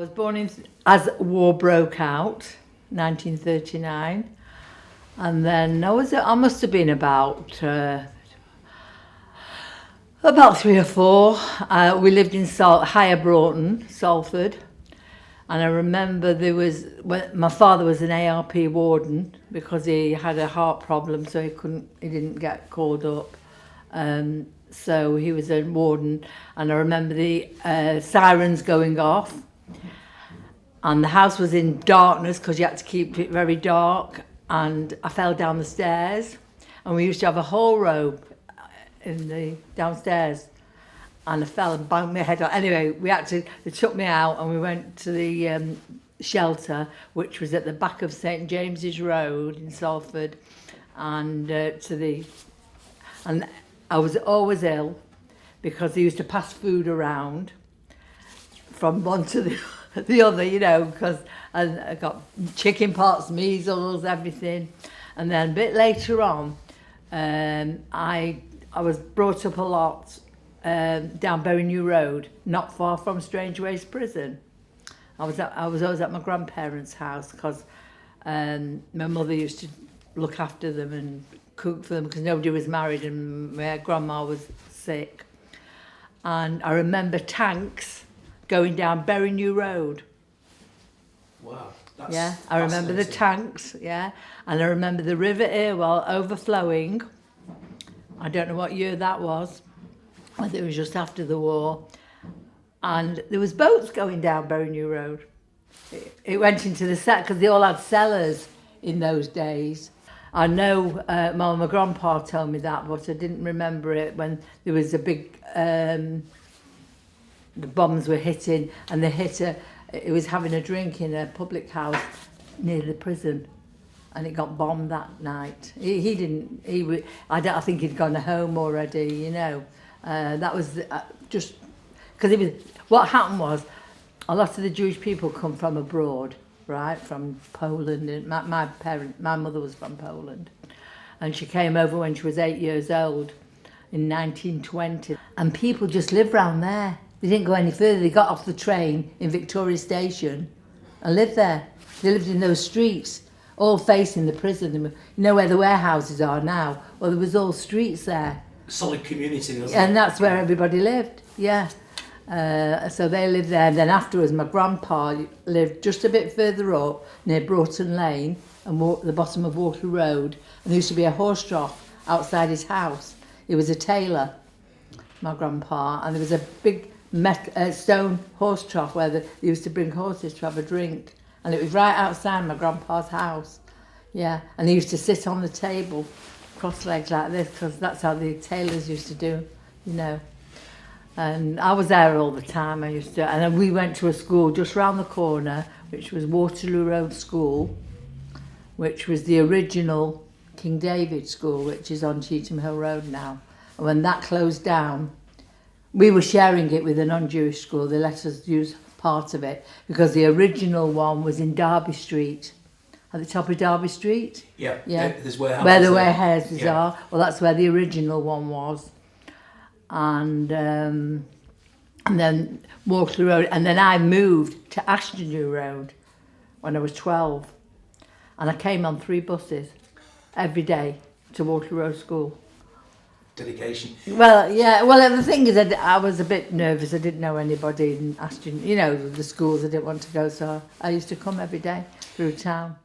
was born as war broke out, 1939, and then I must have been about 3 or 4. We lived in Higher Broughton, Salford, and I remember my father was an ARP warden because he had a heart problem, so he didn't get called up. So he was a warden, and I remember the sirens going off, and the house was in darkness because you had to keep it very dark, and I fell down the stairs, and we used to have a whole rope in the downstairs, and I fell and banged my head on. Anyway, they took me out, and we went to the shelter, which was at the back of St James's Road in Salford, and I was always ill because they used to pass food around from one to the other, because I got chicken pox, measles, everything. And then a bit later on, I was brought up a lot down Bury New Road, not far from Strange Ways Prison. I was always at my grandparents' house because my mother used to look after them and cook for them because nobody was married and my grandma was sick. And I remember tanks going down Bury New Road. Wow. I remember the tanks, and I remember the River Irwell overflowing. I don't know what year that was. I think it was just after the war. And there was boats going down Bury New Road. It went into the set because they all had cellars in those days. I know my grandpa told me that, but I didn't remember it when there was a big, the bombs were hitting, and it was having a drink in a public house near the prison, and it got bombed that night. I think he'd gone home already, that was just, because what happened was, a lot of the Jewish people come from abroad, right, from Poland, and my mother was from Poland, and she came over when she was 8 years old in 1920, and people just lived round there. They didn't go any further. They got off the train in Victoria Station and lived there. They lived in those streets, all facing the prison. You know where the warehouses are now? Well, there was all streets there. Solid community, wasn't it? And that's where everybody lived, so they lived there. And then afterwards, my grandpa lived just a bit further up near Broughton Lane and the bottom of Waterloo Road. And there used to be a horse trough outside his house. He was a tailor, my grandpa, and there was a big stone horse trough where they used to bring horses to have a drink. And it was right outside my grandpa's house. And he used to sit on the table, cross-legged like this, because that's how the tailors used to do, And I was there all the time. And then we went to a school just round the corner, which was Waterloo Road School, which was the original King David School, which is on Cheetham Hill Road now. And when that closed down, we were sharing it with a non-Jewish school. They let us use part of it because the original one was in Derby Street, at the top of Derby Street. Yeah. There's warehouses where the warehouses are. Well, that's where the original one was. And then Waterloo Road, and then I moved to Ashton New Road when I was 12, and I came on 3 buses every day to Waterloo Road School. Dedication. Well, the thing is, I was a bit nervous. I didn't know anybody in Ashton, the schools. I didn't want to go, so I used to come every day through town.